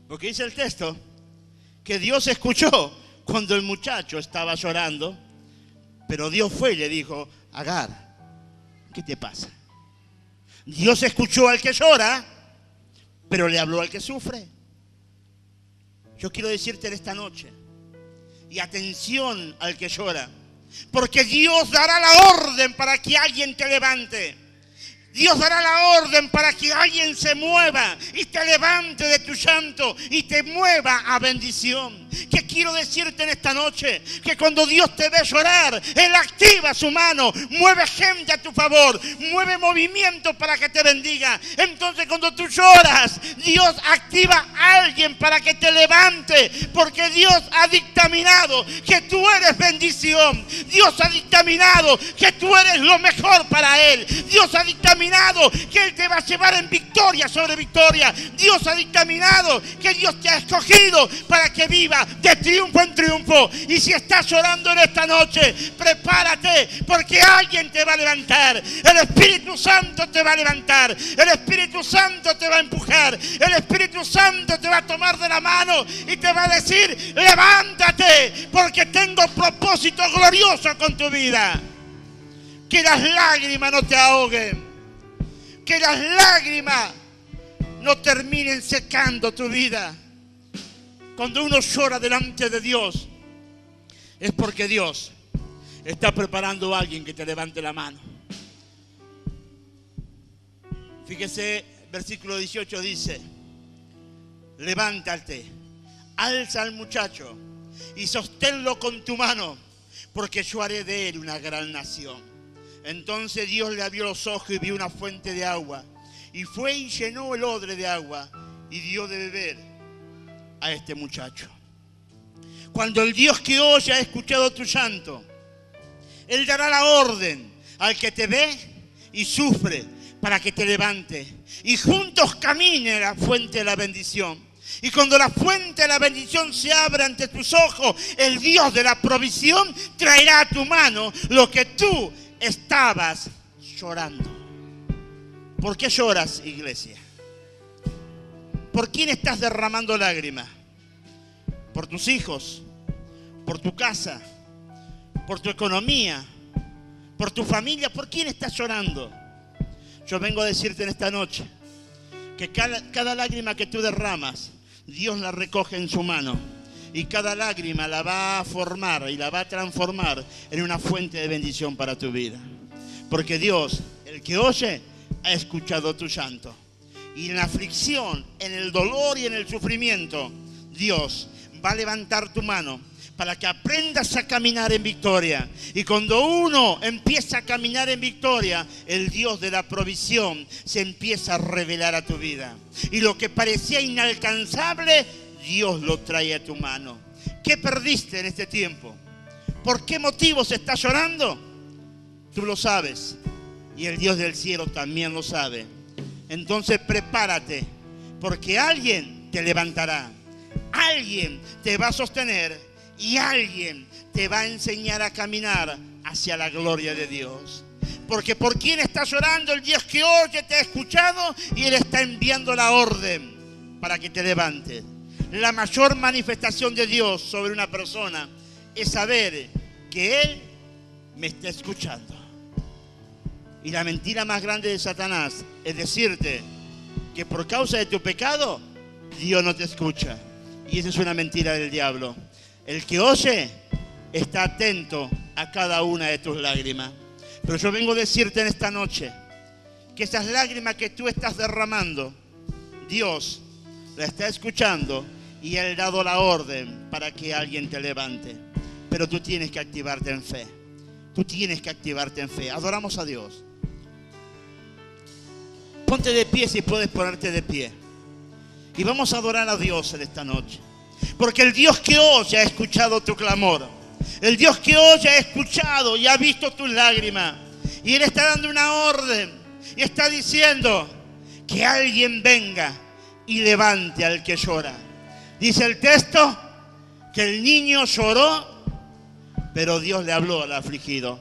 Speaker 1: Porque dice el texto que Dios escuchó cuando el muchacho estaba llorando, pero Dios fue y le dijo: Agar, ¿qué te pasa? Dios escuchó al que llora, pero le habló al que sufre. Yo quiero decirte en esta noche, y atención al que llora, porque Dios dará la orden para que alguien te levante. Dios dará la orden para que alguien se mueva y te levante de tu llanto y te mueva a bendición. ¿Qué quiero decirte en esta noche? Que cuando Dios te ve llorar, Él activa su mano, mueve gente a tu favor, mueve movimiento para que te bendiga. Entonces cuando tú lloras, Dios activa a alguien para que te levante, porque Dios ha dictaminado que tú eres bendición. Dios ha dictaminado que tú eres lo mejor para Él. Dios ha dictaminado que Él te va a llevar en victoria sobre victoria. Dios ha dictaminado que Dios te ha escogido para que viva de triunfo en triunfo. Y si estás llorando en esta noche, prepárate, porque alguien te va a levantar. El Espíritu Santo te va a levantar. El Espíritu Santo te va a empujar. El Espíritu Santo te va a tomar de la mano y te va a decir: levántate, porque tengo propósito glorioso con tu vida. Que las lágrimas no te ahoguen. Que las lágrimas no terminen secando tu vida. Cuando uno llora delante de Dios, es porque Dios está preparando a alguien que te levante la mano. Fíjese, versículo 18 dice: levántate, alza al muchacho y sosténlo con tu mano, porque yo haré de él una gran nación. Entonces Dios le abrió los ojos y vio una fuente de agua, y fue y llenó el odre de agua y dio de beber a este muchacho. Cuando el Dios que oye ha escuchado tu llanto, Él dará la orden al que te ve y sufre para que te levante, y juntos camine a la fuente de la bendición. Y cuando la fuente de la bendición se abra ante tus ojos, el Dios de la provisión traerá a tu mano lo que tú estabas llorando. ¿Por qué lloras, iglesia? ¿Por quién estás derramando lágrimas? ¿Por tus hijos? ¿Por tu casa? ¿Por tu economía? ¿Por tu familia? ¿Por quién estás llorando? Yo vengo a decirte en esta noche que cada lágrima que tú derramas, Dios la recoge en su mano, y cada lágrima la va a formar y la va a transformar en una fuente de bendición para tu vida. Porque Dios, el que oye, ha escuchado tu llanto. Y en la aflicción, en el dolor y en el sufrimiento, Dios va a levantar tu mano para que aprendas a caminar en victoria. Y cuando uno empieza a caminar en victoria, el Dios de la provisión se empieza a revelar a tu vida. Y lo que parecía inalcanzable, Dios lo trae a tu mano. ¿Qué perdiste en este tiempo? ¿Por qué motivos estás llorando? Tú lo sabes, y el Dios del cielo también lo sabe. Entonces prepárate, porque alguien te levantará, alguien te va a sostener, y alguien te va a enseñar a caminar hacia la gloria de Dios. Porque por quien está llorando, el Dios que oye te ha escuchado, y Él está enviando la orden para que te levantes. La mayor manifestación de Dios sobre una persona es saber que Él me está escuchando. Y la mentira más grande de Satanás es decirte que por causa de tu pecado Dios no te escucha. Y esa es una mentira del diablo. El que oye está atento a cada una de tus lágrimas. Pero yo vengo a decirte en esta noche que esas lágrimas que tú estás derramando, Dios la está escuchando, y Él ha dado la orden para que alguien te levante. Pero tú tienes que activarte en fe. Tú tienes que activarte en fe. Adoramos a Dios. Ponte de pie si puedes ponerte de pie. Y vamos a adorar a Dios en esta noche. Porque el Dios que oye ha escuchado tu clamor. El Dios que oye ha escuchado y ha visto tus lágrimas. Y Él está dando una orden. Y está diciendo que alguien venga y levante al que llora. Dice el texto que el niño lloró, pero Dios le habló al afligido.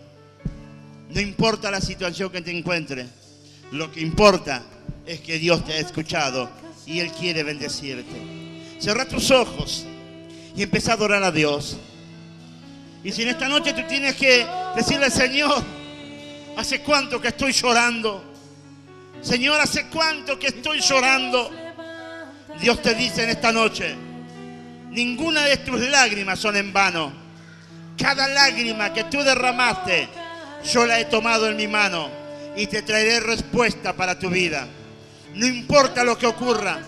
Speaker 1: No importa la situación que te encuentres. Lo que importa es que Dios te ha escuchado y Él quiere bendecirte. Cierra tus ojos y empieza a adorar a Dios. Y si en esta noche tú tienes que decirle: Señor, ¿hace cuánto que estoy llorando? Señor, ¿hace cuánto que estoy llorando? Dios te dice en esta noche: ninguna de tus lágrimas son en vano. Cada lágrima que tú derramaste, yo la he tomado en mi mano y te traeré respuesta para tu vida. No importa lo que ocurra,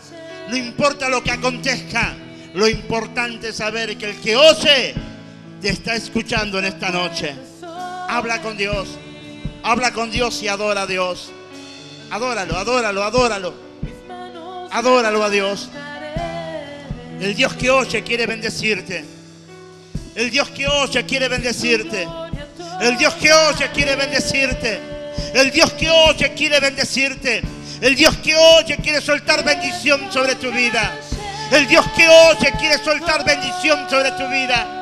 Speaker 1: no importa lo que acontezca, lo importante es saber que el que oye te está escuchando en esta noche. Habla con Dios y adora a Dios. Adóralo, adóralo, adóralo. Adóralo a Dios. El Dios que oye quiere bendecirte. El Dios que oye quiere bendecirte. El Dios que oye quiere bendecirte. El Dios que oye quiere bendecirte. El Dios que oye quiere soltar bendición sobre tu vida. El Dios que oye quiere soltar bendición sobre tu vida.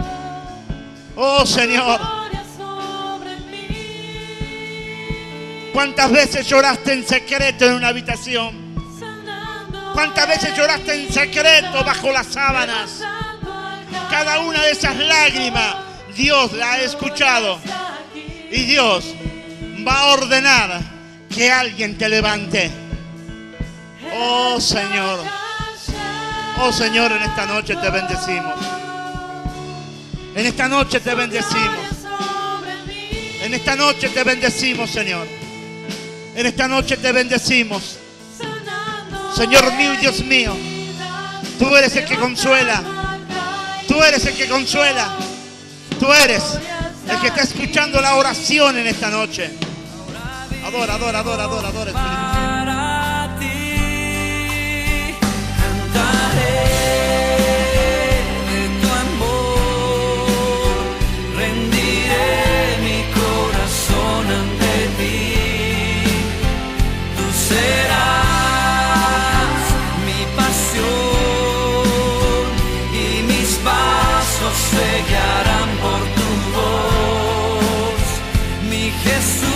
Speaker 1: Oh Señor, ¿cuántas veces lloraste en secreto en una habitación? ¿Cuántas veces lloraste en secreto bajo las sábanas? Cada una de esas lágrimas Dios la ha escuchado, y Dios va a ordenar que alguien te levante. Oh Señor, Oh Señor, en esta noche te bendecimos. En esta noche te bendecimos. En esta noche te bendecimos, Señor. En esta noche te bendecimos. Señor mío y Dios mío, tú eres el que consuela. Tú eres el que consuela. Tú eres el que está escuchando la oración en esta noche. Adora, adora, adora, adora, adora, Espíritu.
Speaker 2: Para ti cantaré de tu amor, rendiré mi corazón ante ti. Tú serás mi pasión y mis pasos se guiarán por tu voz, mi Jesús.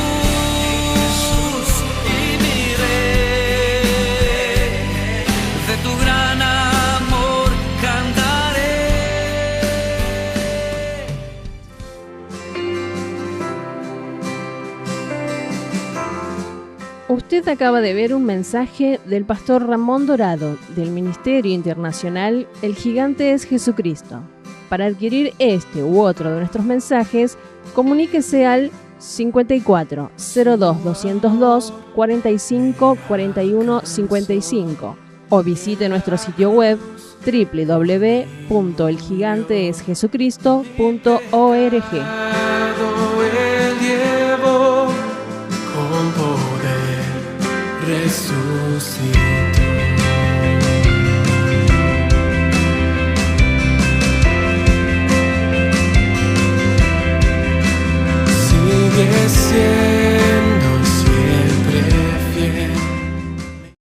Speaker 3: Usted acaba de ver un mensaje del pastor Ramón Dorado del Ministerio Internacional El Gigante es Jesucristo. Para adquirir este u otro de nuestros mensajes, comuníquese al 54 02 202 45 41 55 o visite nuestro sitio web www.elgiganteesjesucristo.org.